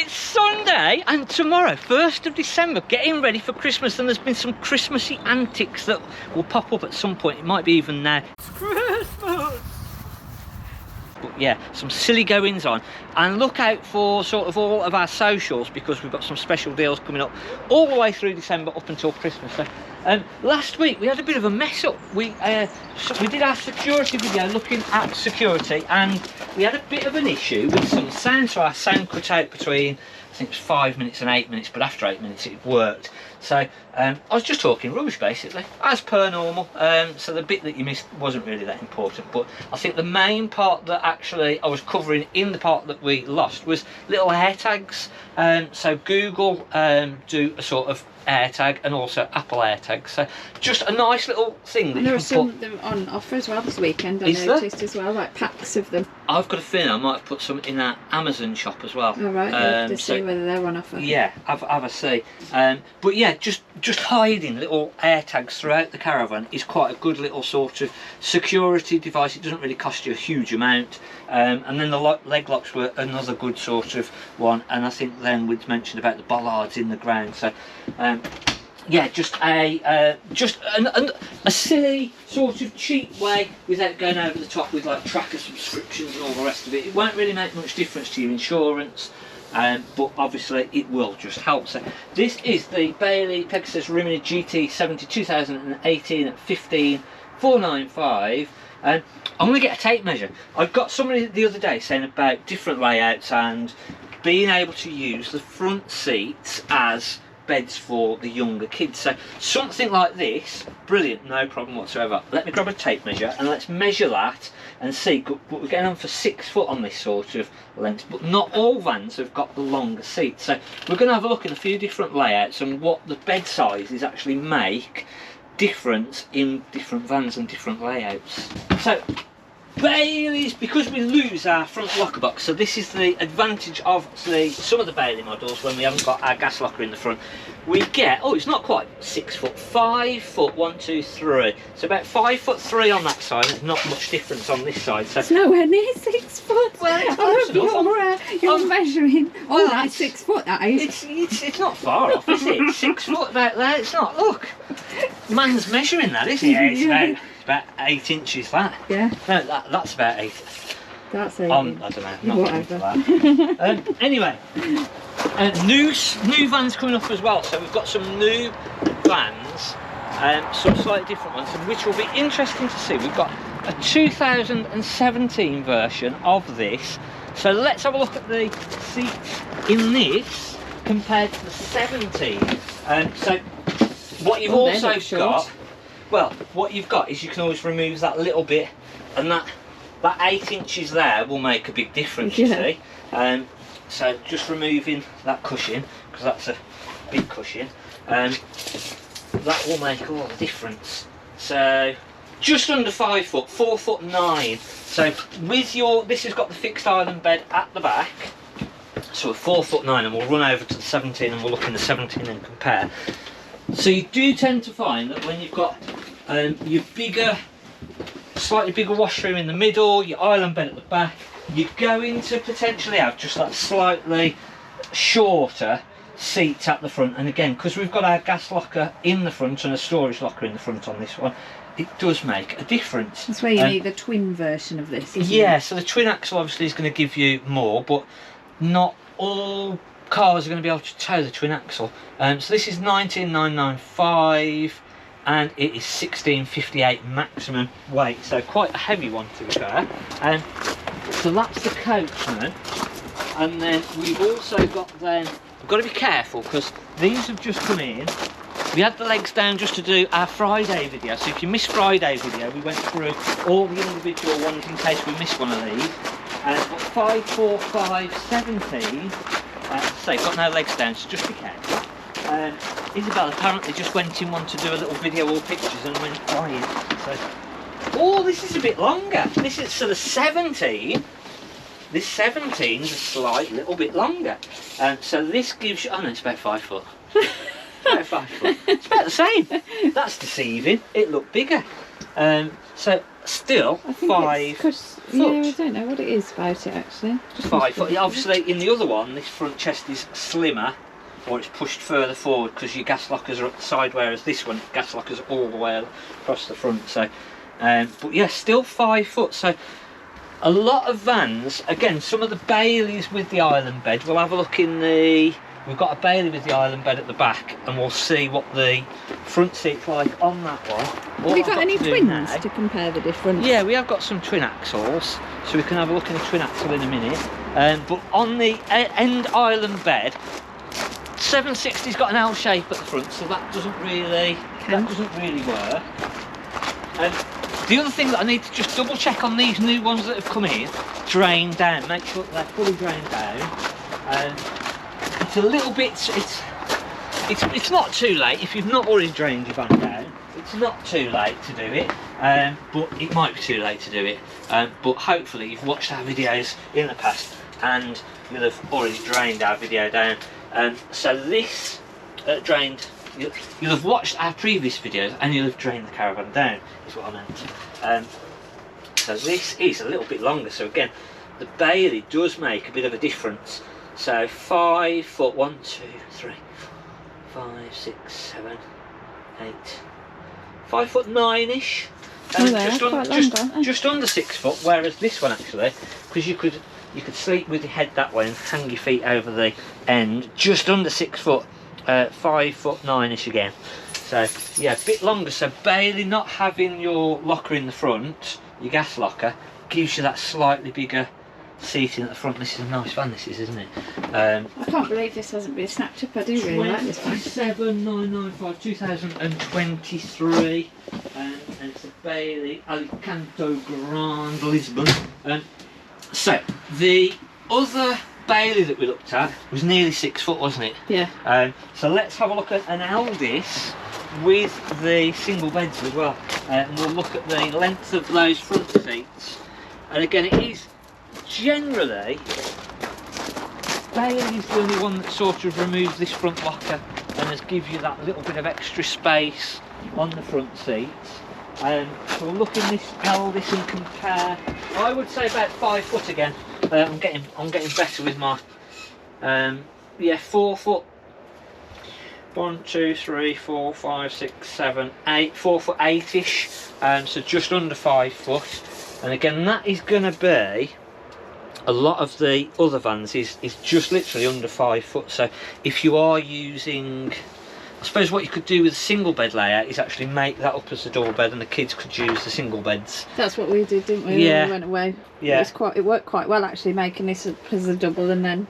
it's Sunday and tomorrow, 1st of December, getting ready for Christmas, and there's been some Christmassy antics that will pop up at some point. It might be even now. It's Christmas! But yeah, some silly goings on, and look out for sort of all of our socials, because we've got some special deals coming up all the way through December up until Christmas. So, last week we had a bit of a mess up. We did our security video looking at security, and we had a bit of an issue with some sound, so our sound cut out between, I think it was 5 minutes and 8 minutes, but after 8 minutes it worked. So I was just talking rubbish basically, as per normal. So the bit that you missed wasn't really that important, but I think the main part that actually I was covering in the part that we lost was little air tags. So Google do a sort of air tag, and also Apple air tags. So just a nice little thing that and there you are can some of them on offer as well this weekend. I Is noticed there? as well, like packs of them. I've got a feeling I might have put some in our Amazon shop as well. All right, to see whether they're on offer. Yeah, have a see. But yeah, just hiding little air tags throughout the caravan is quite a good little sort of security device. It doesn't really cost you a huge amount. And then the leg locks were another good sort of one. And I think then we'd mentioned about the bollards in the ground. So yeah, just a silly sort of cheap way without going over the top with like tracker subscriptions and all the rest of it. It won't really make much difference to your insurance, but obviously it will just help. So this is the Bailey Pegasus Rimini GT70 2018 at 15,495. I'm going to get a tape measure. I've got somebody the other day saying about different layouts and being able to use the front seats as beds for the younger kids. So something like this, brilliant, no problem whatsoever. Let me grab a tape measure and let's measure that and see. But we're getting on for 6 foot on this sort of length, but not all vans have got the longer seats. So we're going to have a look at a few different layouts and what the bed sizes actually make difference in different vans and different layouts. So Bailey's, because we lose our front locker box, so this is the advantage of some of the Bailey models when we haven't got our gas locker in the front. We get, oh, it's not quite 6 foot, 5 foot, 1, 2, 3. So about 5'3" on that side. There's not much difference on this side. So it's nowhere near 6 foot. Well, it's close enough. You're measuring. Well, oh, that's 6 foot. That is. It's not far off, is it? 6 foot about there. It's not. Look, man's measuring that, isn't he? Yeah, it's about 8 inches that. Yeah. No, that's about 8. That's 8. I don't know. Whatever. That. Anyway, new vans coming up as well. So we've got some new vans, some slightly different ones, which will be interesting to see. We've got a 2017 version of this. So let's have a look at the seats in this compared to the 17. So what you've also got. Well, what you've got is you can always remove that little bit, and that 8 inches there will make a big difference, you see. So just removing that cushion, because that's a big cushion, that will make all the difference. So just under 5 foot, 4'9". So with this has got the fixed island bed at the back, so 4'9", and we'll run over to the 17 and we'll look in the 17 and compare. So you do tend to find that when you've got your slightly bigger washroom in the middle, your island bed at the back, you're going to potentially have just that slightly shorter seat at the front. And again, because we've got our gas locker in the front and a storage locker in the front on this one, it does make a difference. That's where you need the twin version of this, isn't yeah, it? so the twin axle obviously is going to give you more, but not all cars are going to be able to tow the twin axle. So this is 19,995 and it is 1658 maximum weight, so quite a heavy one to be fair. So that's the coachman, and then we've also got we've got to be careful because these have just come in. We had the legs down just to do our Friday video, so if you missed Friday video, we went through all the individual ones in case we missed one of these. But 54517. So you've got no legs down, so just be careful. Isabel apparently just went in one to do a little video or pictures and went crying. So, oh, this is a bit longer. This is so the 17. This 17 is a slight little bit longer. So this gives you. Oh no, it's about 5 foot. About 5 foot. It's about the same. That's deceiving. It looked bigger. So still 5. Because foot. Yeah, I don't know what it is about it actually. Just 5 foot. Obviously, in the other one, this front chest is slimmer, or it's pushed further forward because your gas lockers are up the side, whereas this one, gas lockers are all the way across the front. So, but yeah, still 5 foot. So, a lot of vans. Again, some of the Baileys with the island bed. We'll have a look in the. We've got a Bailey with the island bed at the back, and we'll see what the front seat's like on that one. Have you got any twins to compare the difference? Yeah, we have got some twin axles, so we can have a look in the twin axle in a minute. But on the end island bed, 760's got an L shape at the front, so that doesn't really work. The other thing that I need to just double check on these new ones that have come in, drain down, make sure that they're fully drained down. It's a little bit, it's not too late if you've not already drained your van down. It's not too late to do it, but it might be too late to do it. But hopefully you've watched our videos in the past and you'll have already drained our video down. So this drained, you'll have watched our previous videos and you'll have drained the Caravan down, is what I meant. So this is a little bit longer, so again, the Bailey does make a bit of a difference. So 5 foot, 1, 2, 3, 4, 5, 6, 7, 8, 5 foot 9-ish. Just under 6 foot, whereas this one actually, because you could sleep with your head that way and hang your feet over the end, just under 6 foot, 5 foot 9-ish again. So yeah, a bit longer. So Bailey not having your locker in the front, your gas locker, gives you that slightly bigger seating at the front. This is a nice van, this is, isn't it? I can't believe this hasn't been snapped up. I do really like this van. 27995 2023, and it's a Bailey Alicanto Grande Lisbon. So the other Bailey that we looked at was nearly 6 foot, wasn't it? Yeah. So let's have a look at an Aldis with the single beds as well, and we'll look at the length of those front seats. And again, it is generally, Bailey's the only one that sort of removes this front locker and has give you that little bit of extra space on the front seats. So we'll look in this Aldis and compare. I would say about 5 foot again. I'm getting better with my yeah, 4 foot. 1, 2, 3, 4, 5, 6, 7, 8. 4 foot 8-ish. So just under 5 foot. And again, that is going to be. A lot of the other vans is just literally under 5 foot. So if you are using, I suppose what you could do with a single bed layout is actually make that up as a double bed, and the kids could use the single beds. That's what we did, didn't we? Yeah. When we went away. Yeah. It worked quite well actually, making this up as a double, and then.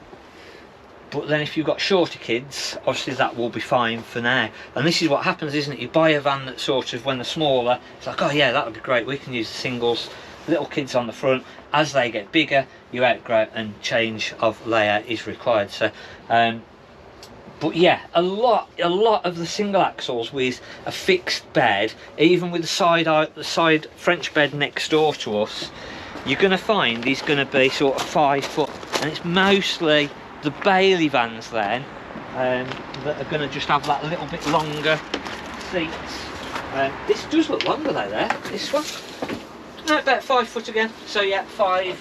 But then if you've got shorter kids, obviously that will be fine for now. And this is what happens, isn't it? You buy a van that sort of, when they're smaller, it's like, oh yeah, that would be great, we can use the singles. Little kids on the front. As they get bigger, you outgrow, and change of layout is required. So but yeah, a lot of the single axles with a fixed bed, even with the side French bed next door to us, you're going to find is going to be sort of 5 foot, and it's mostly the Bailey vans then that are going to just have that little bit longer seats. This does look longer though, there, this one. No, about 5 foot again. So yeah, 5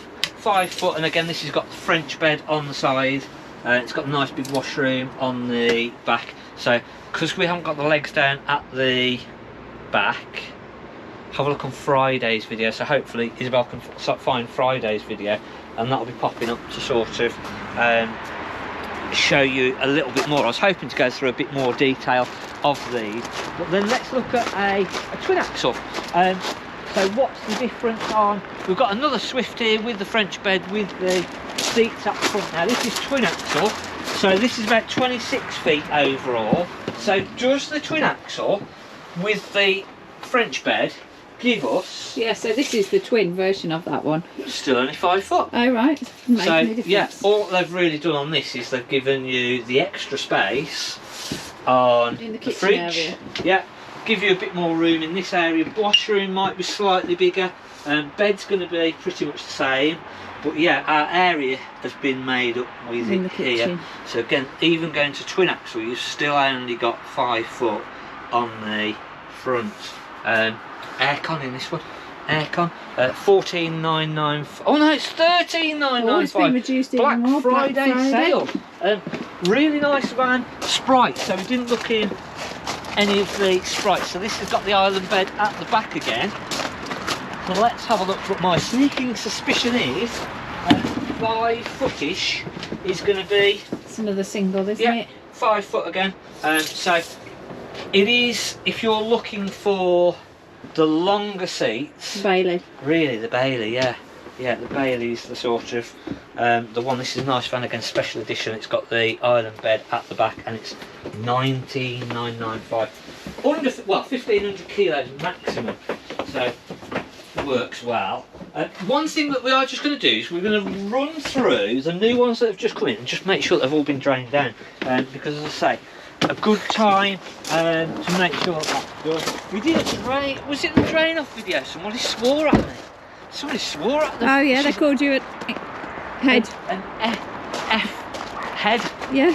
foot, and again this has got the French bed on the side. It's got a nice big washroom on the back. So because we haven't got the legs down at the back, have a look on Friday's video. So hopefully Isabel can find Friday's video, and that'll be popping up to sort of show you a little bit more. I was hoping to go through a bit more detail of these, but then let's look at a twin axle. So what's the difference on, we've got another Swift here with the French bed with the seats up front. Now this is twin axle, so this is about 26 feet overall. So does the twin axle with the French bed give us... Yeah, so this is the twin version of that one. Still only 5 foot. Oh right, So yeah, all they've really done on this is they've given you the extra space on in the kitchen fridge area. Yeah. Give you a bit more room in this area. Washroom might be slightly bigger. Bed's going to be pretty much the same, but yeah, our area has been made up with in it here. So again, even going to twin axle, you've still only got 5 foot on the front. Aircon in this one. aircon. 14,995. Oh no, it's 13,995. Oh, it's been reduced even Black more. Friday sale. Really nice van. Sprite. So we didn't look in any of the sprites. So this has got the island bed at the back again. So let's have a look. What my sneaking suspicion is, 5 footish is going to be. It's another single, isn't it? 5 foot again. So it is, if you're looking for the longer seats. Bailey. Really, the Bailey, yeah. Yeah, the Bailey's the sort of the one. This is a nice van again, special edition. It's got the island bed at the back, and it's 19,995. Under, well, 1,500 kilos maximum. So it works well. One thing that we are just going to do is we're going to run through the new ones that have just come in and just make sure they've all been drained down. Because as I say, a good time to make sure that we did a drain. Was it the drain off video? Somebody swore at me. Somebody swore at them. Oh yeah, they called you a head. An F head. Yeah,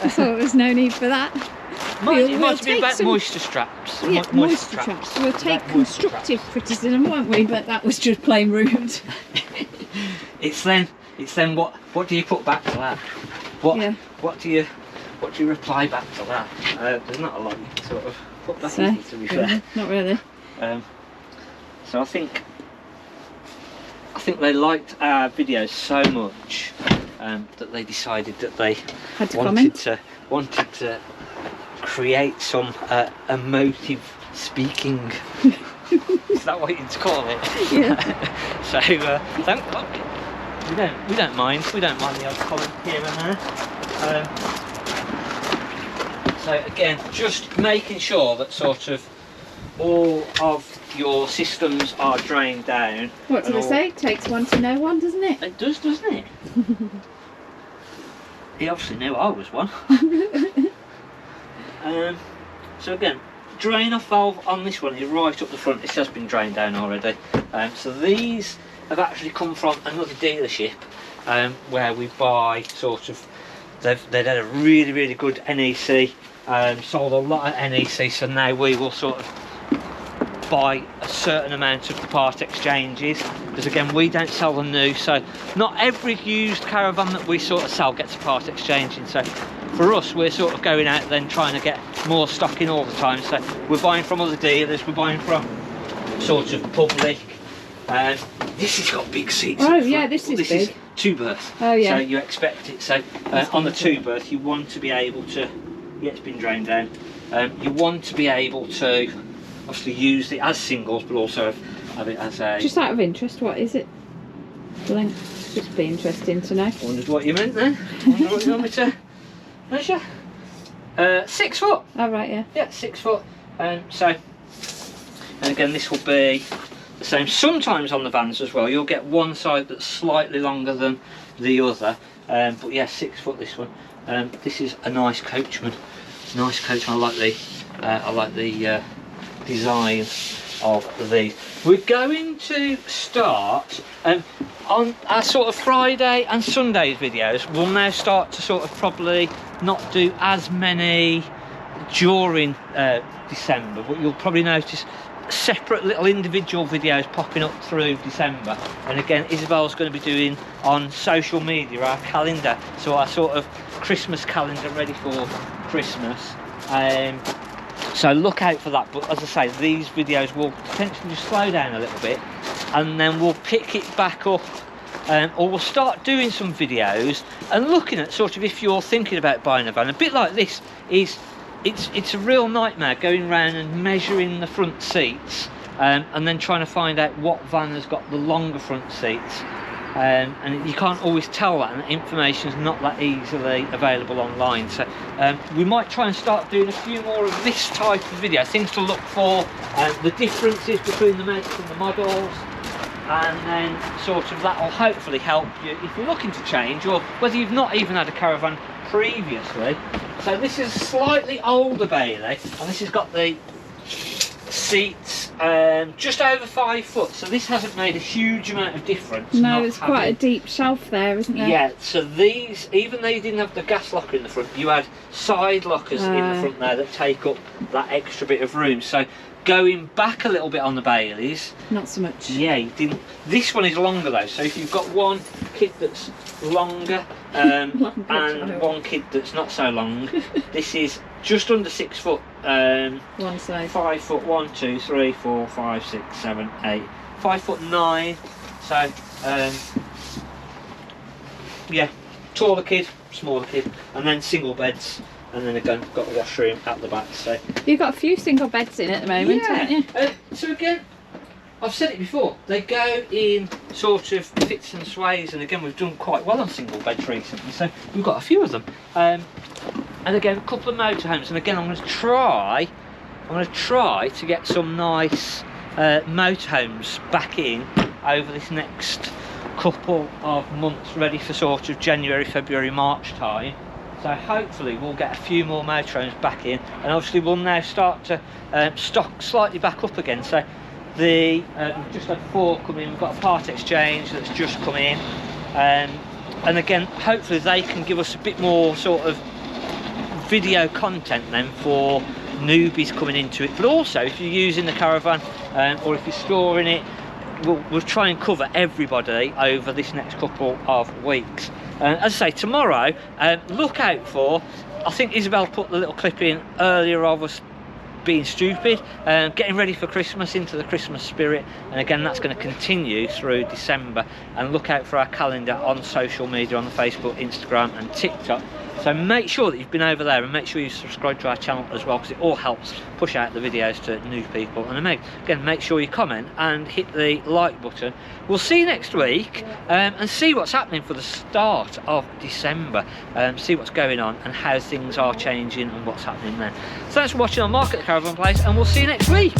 I thought there was no need for that. It might have been about moisture straps. Yeah, moisture traps. We'll take constructive criticism, won't we? But that was just plain rude. It's then what do you put back to that? What do you reply back to that? There's not a lot you can sort of put back in, to be fair. Not really. So I think they liked our videos so much that they decided that they Had to wanted to create some emotive speaking. Is that what you'd call it? Yeah. So thank God. We don't mind the odd comment here and there. So again, just making sure that sort of all of your systems are drained down. What did I say? Takes one to know one, doesn't it? It does, doesn't it? He obviously knew I was one. So again, drain off valve on this one is right up the front. This has been drained down already. So these have actually come from another dealership where we buy sort of. They'd had a really good NEC. Sold a lot of NEC, so now we will sort of buy a certain amount of part exchanges, because again we don't sell them new, so not every used caravan that we sort of sell gets a part exchange in. So for us, we're sort of going out then trying to get more stock in all the time. So we're buying from other dealers, we're buying from sort of public. This has got big seats. Oh yeah, this is big. Is 2 berth. Oh yeah. So you expect it. So on the 2 berth, you want to be able to. Yeah, it's been drained down. You want to be able to obviously use it as singles, but also have it as a. Just out of interest, what is it? Length. Just be interesting to know. Wondered what you meant then. Wondered what you want me to measure. 6 foot. Oh right, yeah. Yeah, 6 foot. So, and again, this will be the same. Sometimes on the vans as well, you'll get one side that's slightly longer than the other. But yeah, 6 foot this one. This is a nice coachman. Nice coachman. I like the design of these. We're going to start on our sort of Friday and Sundays videos. We'll now start to sort of probably not do as many during December, but you'll probably notice separate little individual videos popping up through December. And again, Isabel's going to be doing on social media our calendar, so our sort of Christmas calendar ready for Christmas. So look out for that. But as I say, these videos will potentially just slow down a little bit, and then we'll pick it back up, or we'll start doing some videos and looking at sort of, if you're thinking about buying a van, a bit like this is. It's a real nightmare going around and measuring the front seats, and then trying to find out what van has got the longer front seats, and you can't always tell that, and the information is not that easily available online. So we might try and start doing a few more of this type of video, things to look for, the differences between the makes and the models, and then sort of that will hopefully help you if you're looking to change, or whether you've not even had a caravan previously. So this is a slightly older Bailey, and this has got the seats just over 5 foot, so this hasn't made a huge amount of difference. No, there's quite a deep shelf there, isn't there? Yeah, so these, even though you didn't have the gas locker in the front, you had side lockers in the front there that take up that extra bit of room. So going back a little bit on the Baileys. Not so much. Yeah, you didn't. This one is longer though, so if you've got one kid that's longer and one kid that's not so long, this is just under 6 foot. One side. 5 foot 1, 2, 3, 4, 5, 6, 7, 8. 5 foot 9. So yeah, taller kid, smaller kid, and then single beds. And then again, got a washroom at the back. So you've got a few single beds in at the moment, haven't you? So again, I've said it before, they go in sort of fits and sways, and again we've done quite well on single beds recently, so we've got a few of them. And again, a couple of motorhomes, and again I'm going to try to get some nice motorhomes back in over this next couple of months, ready for sort of January, February, March time. So hopefully we'll get a few more motorhomes back in, and obviously we'll now start to stock slightly back up again. So we've just had 4 come in, we've got a part exchange that's just come in, and again hopefully they can give us a bit more sort of video content then for newbies coming into it. But also if you're using the Caravan or if you're storing it, we'll try and cover everybody over this next couple of weeks. As I say, tomorrow, look out for, I think Isabel put the little clip in earlier of us being stupid, getting ready for Christmas, into the Christmas spirit, and again that's going to continue through December. And look out for our calendar on social media, on the Facebook, Instagram and TikTok. So make sure that you've been over there, and make sure you subscribe to our channel as well, because it all helps push out the videos to new people. And again, make sure you comment and hit the like button. We'll see you next week, and see what's happening for the start of December, see what's going on and how things are changing and what's happening then. So thanks for watching on Mark at the Caravan Place, and we'll see you next week.